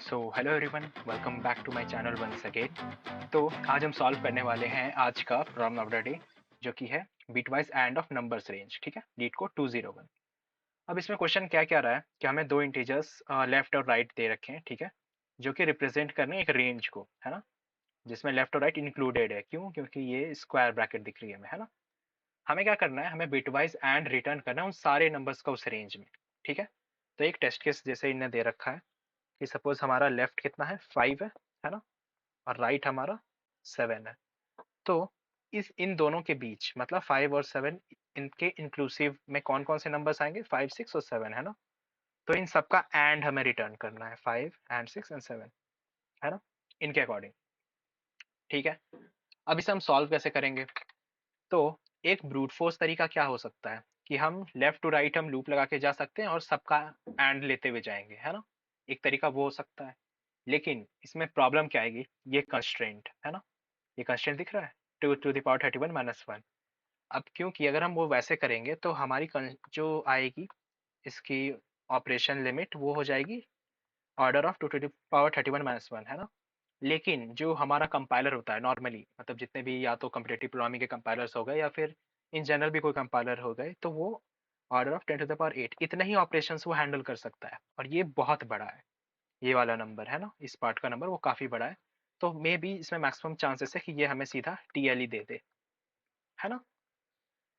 So hello everyone, welcome back to my channel once again. तो आज हम solve करने वाले हैं आज का प्रॉब्लम ऑफ द डे, जो कि है bitwise end of numbers range. ठीक है, लीड को 201। अब इसमें क्वेश्चन क्या क्या रहा है कि हमें दो इंटीजर्स लेफ्ट और राइट दे रखे हैं, ठीक है, जो कि रिप्रेजेंट करने एक रेंज को, है ना, जिसमें लेफ्ट और राइट इंक्लूडेड है। क्यों? क्योंकि ये स्क्वायर ब्रैकेट दिख रही है हमें, है ना। हमें क्या करना है, हमें बिटवाइज एंड रिटर्न करना है उन सारे नंबर्स का उस रेंज में। ठीक है, तो एक टेस्ट केस जैसे इन्हें दे रखा है कि सपोज हमारा लेफ्ट कितना है, 5 है ना, और राइट हमारा 7 है। तो इस इन दोनों के बीच मतलब 5 और 7, इनके इंक्लूसिव में कौन कौन से नंबर्स आएंगे, 5 6 और 7, है ना। तो इन सबका एंड हमें रिटर्न करना है, 5 एंड 6 एंड 7, है ना, इनके अकॉर्डिंग। ठीक है, अब इसे हम सॉल्व कैसे करेंगे? तो एक ब्रूट फोर्स तरीका क्या हो सकता है कि हम लेफ्ट टू राइट हम लूप लगा के जा सकते हैं और सबका एंड लेते हुए जाएंगे, है ना। एक तरीका वो हो सकता है, लेकिन इसमें प्रॉब्लम क्या आएगी, ये कंस्ट्रेंट है ना, ये कंस्ट्रेंट दिख रहा है, टू द पावर 31 - 1। अब क्योंकि अगर हम वो वैसे करेंगे तो हमारी जो आएगी इसकी ऑपरेशन लिमिट वो हो जाएगी order of 2 to the power 31 - 1, है ना। लेकिन जो हमारा कंपाइलर होता है नॉर्मली, मतलब जितने भी या तो कम्पिटेटिव प्रोग्रामिंग के कंपाइलर्स हो गए या फिर इन जनरल भी कोई कंपाइलर हो गए, तो वो order of 10 to the power 8 इतने ही ऑपरेशंस वो हैंडल कर सकता है, और ये बहुत बड़ा है। ये वाला नंबर है ना, इस पार्ट का नंबर वो काफ़ी बड़ा है। तो मे बी इसमें मैक्सिमम चांसेस है कि ये हमें सीधा टीएल ही दे दे, है ना।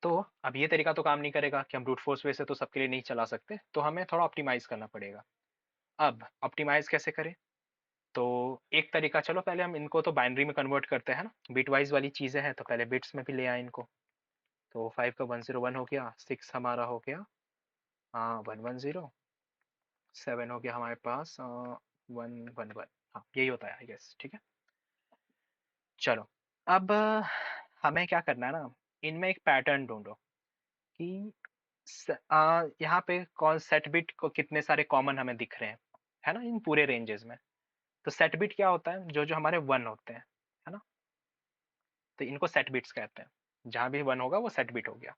तो अब ये तरीका तो काम नहीं करेगा कि हम ब्रूट फोर्स वे से तो सबके लिए नहीं चला सकते, तो हमें थोड़ा ऑप्टिमाइज करना पड़ेगा। अब ऑप्टिमाइज कैसे करें? तो एक तरीका, चलो पहले हम इनको तो बाइनरी में कन्वर्ट करते हैं ना, बिट वाइज वाली चीज़ें हैं, तो पहले बिट्स में भी ले आए इनको। तो 5 का 101 हो गया, 6 हमारा हो गया 110, 7 हो गया हमारे पास 111। हाँ, यही होता है आई गेस। ठीक है, चलो। अब हमें क्या करना है ना, इनमें एक पैटर्न ढूंढो कि यहाँ पे कौन सेट बिट को कितने सारे कॉमन हमें दिख रहे हैं, है ना, इन पूरे रेंजेस में। तो सेट बिट क्या होता है, जो जो हमारे 1 होते हैं, है ना। तो इनको सेट बिट्स कहते हैं, जहाँ भी 1 होगा वो सेट बिट हो गया।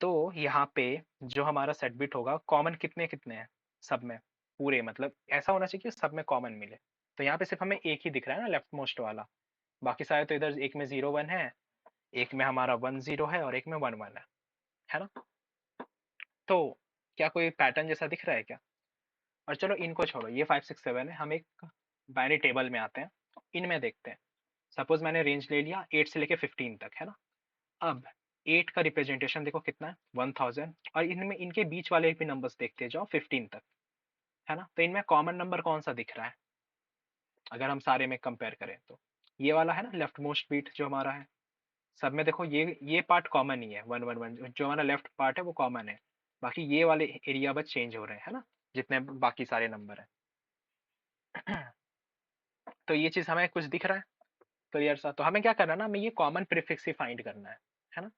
तो यहाँ पे जो हमारा सेट बिट होगा, कॉमन कितने कितने हैं सब में, पूरे मतलब ऐसा होना चाहिए कि सब में कॉमन मिले। तो यहाँ पे सिर्फ हमें एक ही दिख रहा है ना, लेफ्ट मोस्ट वाला। बाकी सारे तो इधर एक में 0 1 है, एक में हमारा 1 0 है, और एक में 1 1 है ना। तो क्या कोई पैटर्न जैसा दिख रहा है क्या? और चलो इनको छोड़ो, ये 5 6 7 है, हम एक बाइनरी टेबल में आते हैं, इनमें देखते हैं। सपोज मैंने रेंज ले लिया 8 से लेके 15 तक, है ना। अब 8 का रिप्रेजेंटेशन देखो कितना है, 1000। और इनमें इनके बीच वाले भी नंबर्स देखते जाओ 15 तक, है ना। तो इनमें कॉमन नंबर कौन सा दिख रहा है अगर हम सारे में कंपेयर करें तो? ये वाला है ना, लेफ्ट मोस्ट बीट जो हमारा है। सब में देखो ये पार्ट कॉमन ही है, 1 1 1 जो हमारा लेफ्ट पार्ट है वो कॉमन है। बाकी ये वाले एरिया बस चेंज हो रहे हैं, है ना, जितने बाकी सारे नंबर है। तो ये चीज हमें कुछ दिख रहा है क्लियर सा। तो हमें क्या करना है ना, हमें ये कॉमन प्रीफिक्स ही फाइंड करना है ना।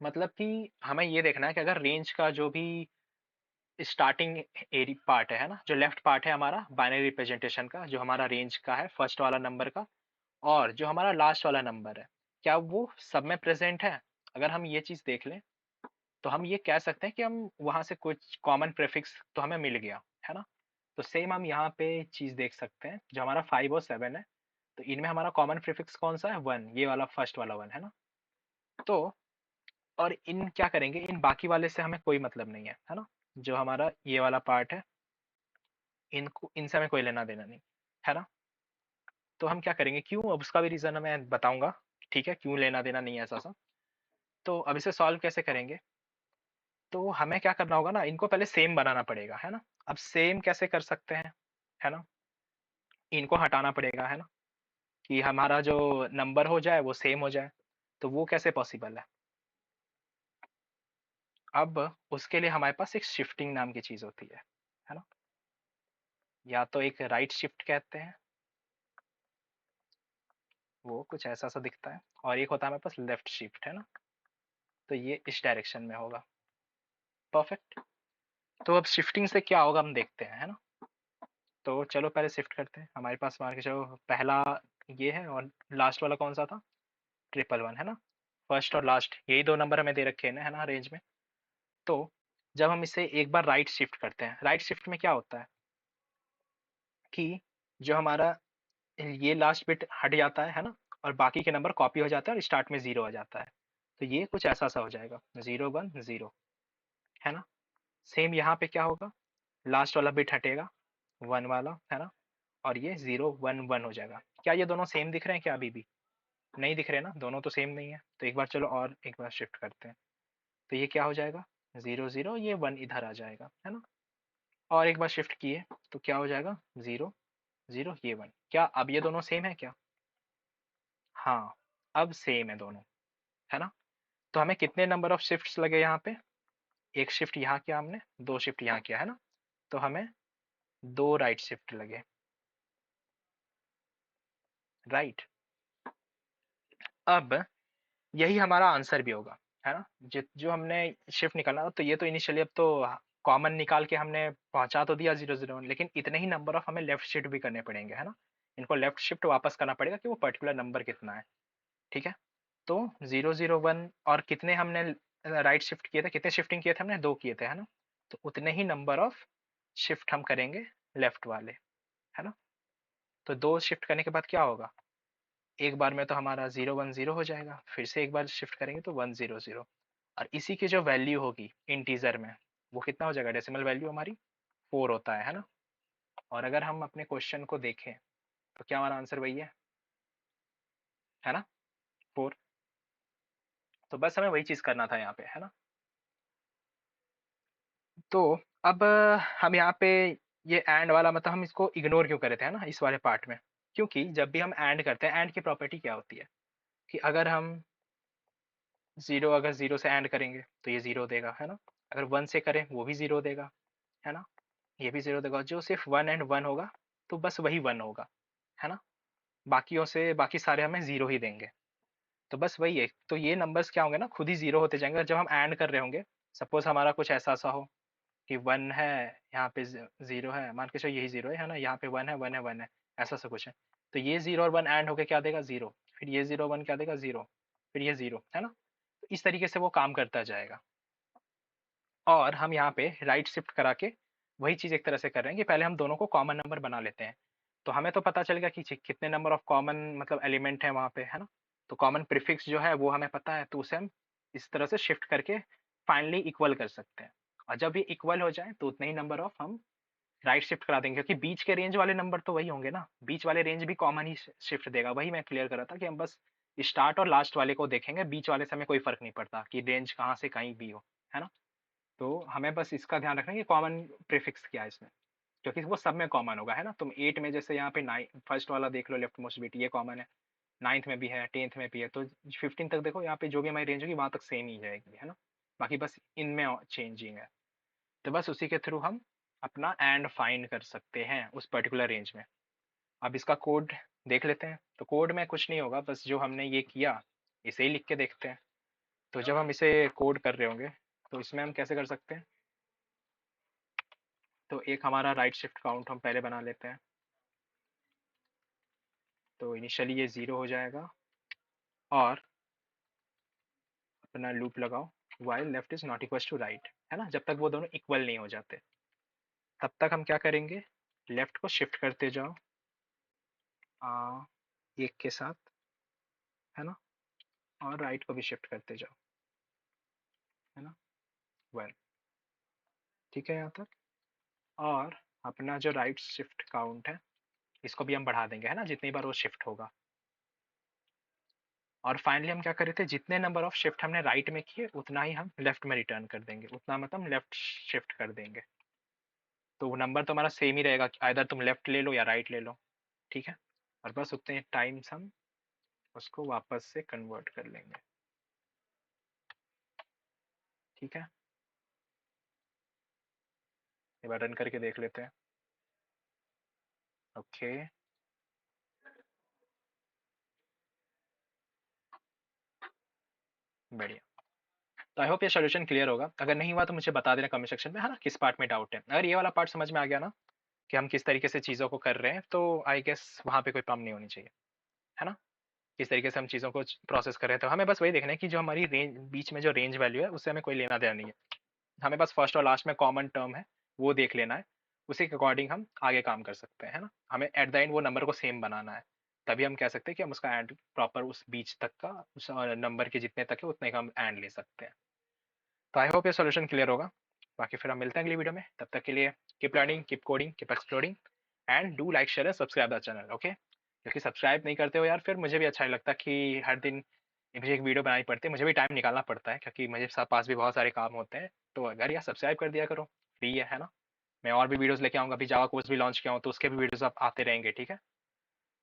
मतलब कि हमें ये देखना है कि अगर रेंज का जो भी स्टार्टिंग एरी पार्ट है ना, जो लेफ्ट पार्ट है हमारा बाइनरी रिप्रेजेंटेशन का, जो हमारा रेंज का है फर्स्ट वाला नंबर का, और जो हमारा लास्ट वाला नंबर है, क्या वो सब में प्रेजेंट है? अगर हम ये चीज देख लें तो हम ये कह सकते हैं कि हम वहां से कुछ कॉमन प्रीफिक्स तो हमें मिल गया, है ना। तो सेम हम यहाँ पे चीज देख सकते हैं, जो हमारा 5 और 7 है, तो इनमें हमारा कॉमन प्रीफिक्स कौन सा है, 1, ये वाला फर्स्ट वाला 1, है ना। तो और इन क्या करेंगे, इन बाकी वाले से हमें कोई मतलब नहीं है ना। जो हमारा ये वाला पार्ट है, इनको इनसे हमें कोई लेना देना नहीं, है ना। तो हम क्या करेंगे, क्यों, अब उसका भी रीजन मैं बताऊंगा, ठीक है, क्यों लेना देना नहीं है ऐसा सा। तो अब इसे सॉल्व कैसे करेंगे? तो हमें क्या करना होगा ना, इनको पहले सेम बनाना पड़ेगा, है ना। अब सेम कैसे कर सकते हैं, है ना, इनको हटाना पड़ेगा, है ना, कि हमारा जो नंबर हो जाए वो सेम हो जाए। तो वो कैसे पॉसिबल है? अब उसके लिए हमारे पास एक शिफ्टिंग नाम की चीज होती है ना। या तो एक राइट शिफ्ट कहते हैं, वो कुछ ऐसा सा दिखता है, और एक होता है हमारे पास लेफ्ट शिफ्ट, है ना। तो ये इस डायरेक्शन में होगा। परफेक्ट। तो अब शिफ्टिंग से क्या होगा हम देखते हैं, है ना। तो चलो पहले शिफ्ट करते हैं। हमारे पास मान के चलो पहला ये है, और लास्ट वाला कौन सा था, 1 1 1, है ना। फर्स्ट और लास्ट यही दो नंबर हमें दे रखे हैं ना, है ना, रेंज में। तो जब हम इसे एक बार राइट शिफ्ट करते हैं, राइट शिफ्ट में क्या होता है कि जो हमारा ये लास्ट बिट हट जाता है ना, और बाकी के नंबर कॉपी हो जाता है और स्टार्ट में 0 आ जाता है। तो ये कुछ ऐसा सा हो जाएगा 0 1 0, है ना। सेम यहाँ पे क्या होगा, लास्ट वाला बिट हटेगा 1 वाला, है ना, और ये 0 1 1 हो जाएगा। क्या ये दोनों सेम दिख रहे हैं क्या? अभी भी नहीं दिख रहे ना, दोनों तो सेम नहीं है। तो एक बार चलो और एक बार शिफ्ट करते हैं, तो ये क्या हो जाएगा 0 0, ये 1 इधर आ जाएगा, है ना। और एक बार शिफ्ट किए तो क्या हो जाएगा 0 0, ये 1। क्या अब ये दोनों सेम है क्या? हाँ, अब सेम है दोनों, है ना। तो हमें कितने नंबर ऑफ शिफ्ट्स लगे यहाँ पे? एक शिफ्ट यहाँ किया हमने, दो शिफ्ट यहाँ किया, है ना। तो हमें दो राइट शिफ्ट लगे, राइट। अब यही हमारा आंसर भी होगा, है ना। जो हमने शिफ्ट निकाला, तो ये तो इनिशियली अब तो कॉमन निकाल के हमने पहुंचा तो दिया 0 0, लेकिन इतने ही नंबर ऑफ हमें लेफ्ट शिफ्ट भी करने पड़ेंगे, है ना। इनको लेफ्ट शिफ्ट वापस करना पड़ेगा कि वो पर्टिकुलर नंबर कितना है, ठीक है। तो 0 0 1, और कितने हमने राइट शिफ्ट किए थे, कितने शिफ्टिंग किए थे हमने? दो किए थे, है ना। तो उतने ही नंबर ऑफ शिफ्ट हम करेंगे लेफ्ट वाले, है ना। तो दो शिफ्ट करने के बाद क्या होगा, एक बार में तो हमारा 0 1 0 हो जाएगा, फिर से एक बार शिफ्ट करेंगे तो 1 0 0। और इसी की जो वैल्यू होगी इंटीजर में, वो कितना हो जाएगा? डेसिमल वैल्यू हमारी 4 होता है ना। और अगर हम अपने क्वेश्चन को देखें तो क्या हमारा आंसर वही है ना, 4। तो बस हमें वही चीज़ करना था यहाँ पे, है ना। तो अब हम यहाँ पे ये एंड वाला मतलब हम इसको इग्नोर क्यों करे थे, है ना, इस वाले पार्ट में। क्योंकि जब भी हम एंड करते हैं, एंड की प्रॉपर्टी क्या होती है कि अगर हम जीरो, अगर जीरो से एंड करेंगे तो ये जीरो देगा, है ना। अगर वन से करें वो भी जीरो देगा, है ना। ये भी जीरो देगा। जो सिर्फ वन एंड वन होगा तो बस वही वन होगा, है ना। बाकियों से बाकी सारे हमें जीरो ही देंगे। तो बस वही है। तो ये नंबर्स क्या होंगे ना, खुद ही जीरो होते जाएंगे। और जब हम एंड कर रहे होंगे, सपोज हमारा कुछ ऐसा सा हो कि वन है, यहाँ पे जीरो है, मान के चलो यही जीरो है ना, यहाँ पे वन है वन है वन है, ऐसा सा कुछ है। तो ये जीरो और वन एंड होके क्या देगा? जीरो। फिर ये जीरो वन क्या देगा? जीरो। फिर ये जीरो, है ना। तो इस तरीके से वो काम करता जाएगा। और हम यहाँ पे राइट शिफ्ट करा के वही चीज़ एक तरह से कर रहे हैं कि पहले हम दोनों को कॉमन नंबर बना लेते हैं। तो हमें तो पता चल गया कि कितने नंबर ऑफ कॉमन मतलब एलिमेंट है वहाँ पे, है ना। तो कॉमन प्रीफिक्स जो है वो हमें पता है, तो उसे हम इस तरह से शिफ्ट करके फाइनली इक्वल कर सकते हैं। और जब ये इक्वल हो जाए तो उतने ही नंबर ऑफ हम राइट शिफ्ट करा देंगे, क्योंकि बीच के रेंज वाले नंबर तो वही होंगे ना। बीच वाले रेंज भी कॉमन ही शिफ्ट देगा। वही मैं क्लियर कर रहा था कि हम बस स्टार्ट और लास्ट वाले को देखेंगे, बीच वाले से हमें कोई फर्क नहीं पड़ता कि रेंज कहाँ से कहीं भी हो, है ना। तो हमें बस इसका ध्यान रखना है कि कॉमन प्रीफिक्स क्या है इसमें, क्योंकि वो सब में कॉमन होगा, है ना। तुम 8 में जैसे यहाँ पे 9 फर्स्ट वाला देख लो, लेफ्ट मोस्ट बिट, ये कॉमन है। 9th में भी है, 10th में भी है। तो 15 तक देखो, यहाँ पे जो भी हमारी रेंज होगी वहां तक सेम ही जाएगी, है ना। बाकी बस इनमें चेंजिंग है। तो बस उसी के थ्रू हम अपना एंड फाइंड कर सकते हैं उस पर्टिकुलर रेंज में। अब इसका कोड देख लेते हैं। तो कोड में कुछ नहीं होगा, बस जो हमने ये किया इसे ही लिख के देखते हैं। तो जब हम इसे कोड कर रहे होंगे तो इसमें हम कैसे कर सकते हैं, तो एक हमारा राइट शिफ्ट काउंट हम पहले बना लेते हैं। तो इनिशियली ये 0 हो जाएगा, और अपना लूप लगाओ while left is not equal to right, है ना। जब तक वो दोनों इक्वल नहीं हो जाते तब तक हम क्या करेंगे, लेफ्ट को शिफ्ट करते जाओ एक के साथ, है ना, और राइट को भी शिफ्ट करते जाओ, है ना। वेल, ठीक है यहाँ तक। और अपना जो राइट शिफ्ट काउंट है इसको भी हम बढ़ा देंगे, है ना, जितनी बार वो शिफ्ट होगा। और फाइनली हम क्या कर रहे थे, जितने नंबर ऑफ शिफ्ट हमने राइट में किए उतना ही हम लेफ्ट में रिटर्न कर देंगे, उतना मतलब लेफ्ट शिफ्ट कर देंगे। तो वो नंबर तो हमारा सेम ही रहेगा, आइदर तुम लेफ्ट ले लो या राइट ले लो, ठीक है। और बस उतने टाइम्स हम उसको वापस से कन्वर्ट कर लेंगे, ठीक है। एक बार रन करके देख लेते हैं। ओके, बढ़िया। तो आई होप ये सोल्यूशन क्लियर होगा। अगर नहीं हुआ तो मुझे बता देना कमेंट सेक्शन में, है ना, किस पार्ट में डाउट है। अगर ये वाला पार्ट समझ में आ गया ना कि हम किस तरीके से चीज़ों को कर रहे हैं, तो आई गेस वहाँ पे कोई प्रॉब्लम नहीं होनी चाहिए, है ना। किस तरीके से हम चीज़ों को प्रोसेस कर रहे हैं, तो हमें बस वही देखना है कि जो हमारी रेंज बीच में जो रेंज वैल्यू है उससे हमें कोई लेना देना नहीं है। हमें बस फर्स्ट और लास्ट में कॉमन टर्म है वो देख लेना है, उसी के अकॉर्डिंग हम आगे काम कर सकते हैं, है ना। हमें एट द एंड वो नंबर को सेम बनाना है, तभी हम कह सकते हैं कि हम उसका एंड प्रॉपर उस बीच तक का, उस नंबर के जितने तक है उतने का हम एंड ले सकते हैं। तो आई होप ये सोल्यूशन क्लियर होगा। बाकी फिर हम मिलते हैं अगली वीडियो में, तब तक के लिए keep learning, keep coding, keep exploring and do like share and subscribe the channel, okay. क्योंकि सब्सक्राइब नहीं करते हो यार, फिर मुझे भी अच्छा नहीं लगता कि हर दिन मुझे एक वीडियो बनानी पड़ती है, मुझे भी टाइम निकालना पड़ता है क्योंकि मुझे पास भी बहुत सारे काम होते हैं। तो अगर यार सब्सक्राइब कर दिया करो, फ्री है ना। मैं और भी वीडियोस लेके आऊँगा, अभी जावा कोर्स भी लॉन्च किया हूँ तो उसके भी वीडियोस अब आते रहेंगे, ठीक है।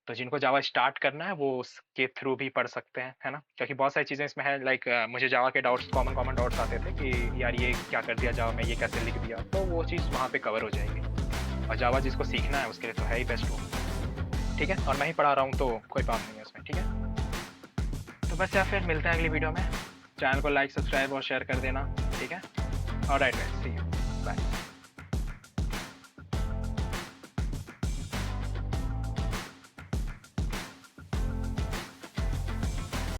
तो जिनको जावा स्टार्ट करना है वो उसके थ्रू भी पढ़ सकते हैं, है ना। क्योंकि बहुत सारी चीज़ें इसमें है, लाइक मुझे जावा के डाउट्स, कॉमन कॉमन डाउट्स आते थे कि यार ये क्या कर दिया जावा में, ये कैसे लिख दिया, तो वो चीज़ वहाँ पे कवर हो जाएगी। और जावा जिसको सीखना है उसके लिए तो है ही बेस्ट टूल, ठीक है। और मैं ही पढ़ा रहा हूँ तो कोई प्रॉब्लम नहीं है उसमें, ठीक है। तो बस यार फिर मिलते हैं अगली वीडियो में। चैनल को लाइक, सब्सक्राइब और शेयर कर देना, ठीक है। Alright guys, see you.